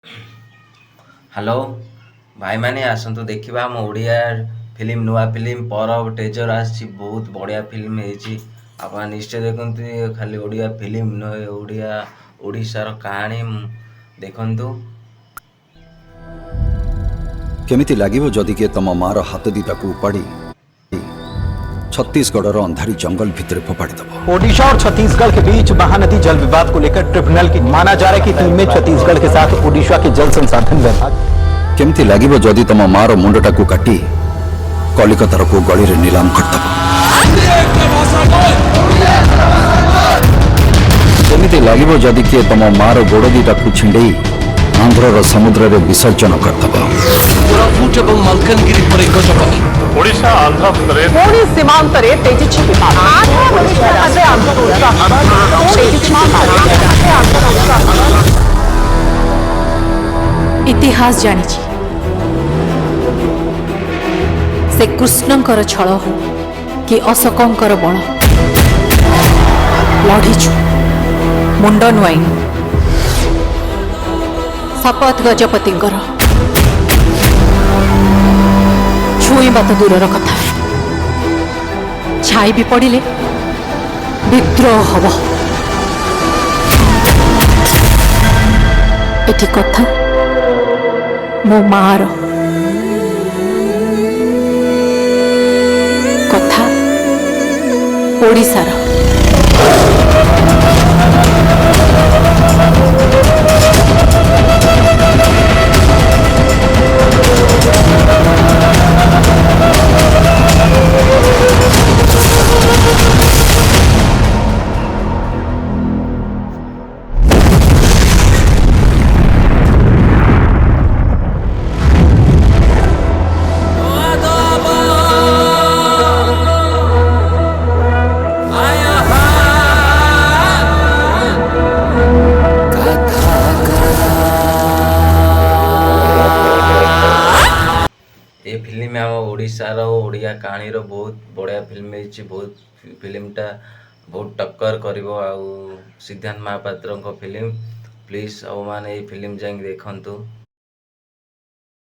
Hello भाई मैंने आसतु देखा आम ओडिया फिल्म नुआ फिल्म परब टेजर आसी बहुत बढ़िया फिल्म है। आप निश्चय देखते खाली ओडिया फिल्म नुहे ओडिया ओडिशार कहानी देखु। केमिति लागिवो जदि के तम मार हाथ दिटाकू उपाड़ी छत्तीसगढ़ अंधारी जंगल भितर फोपाड़ी दब। ओडिशा और छत्तीसगढ़ के बीच महानदी जल विवाद को लेकर ट्रिब्यूनल की माना जा रहा है कि टीम में छत्तीसगढ़ के साथ ओडिशा के जल संसाधन विभाग। केमिति लागिवो जदि तम मार मुंडटाकू काटी कलिकतार को गली रे नीलाम करदब। केमिति लागिवो जदि के तम मार गोड़ दिटाकू छिंडेई आंध्रर समुद्र रे विसर्जन करदब। कोरापुट एवं मालकानगिरी पर एक जपनी ओडिशा आंध्र भितर पुणी सीमांतरे तेजीची विवाद इतिहास जानी से कृष्णंकर छल हो कि अशोकंकर बल लढ़ीचु मुंड नुआईनु शपथ गजपतिंकर छुईबा तो दूरर कथा छाई भी पड़िले विद्रोह हब। एठी कथा मो मार कथा ओडिशार। ये फिल्म आम ओडिशार ओडिया कहानी बहुत बढ़िया फिल्म है। बहुत फिल्मटा बहुत टक्कर करिवो आउ सिद्धांत महापात्र फिल्म। प्लीज अब मैंने ये फिल्म जाइए देखंतु।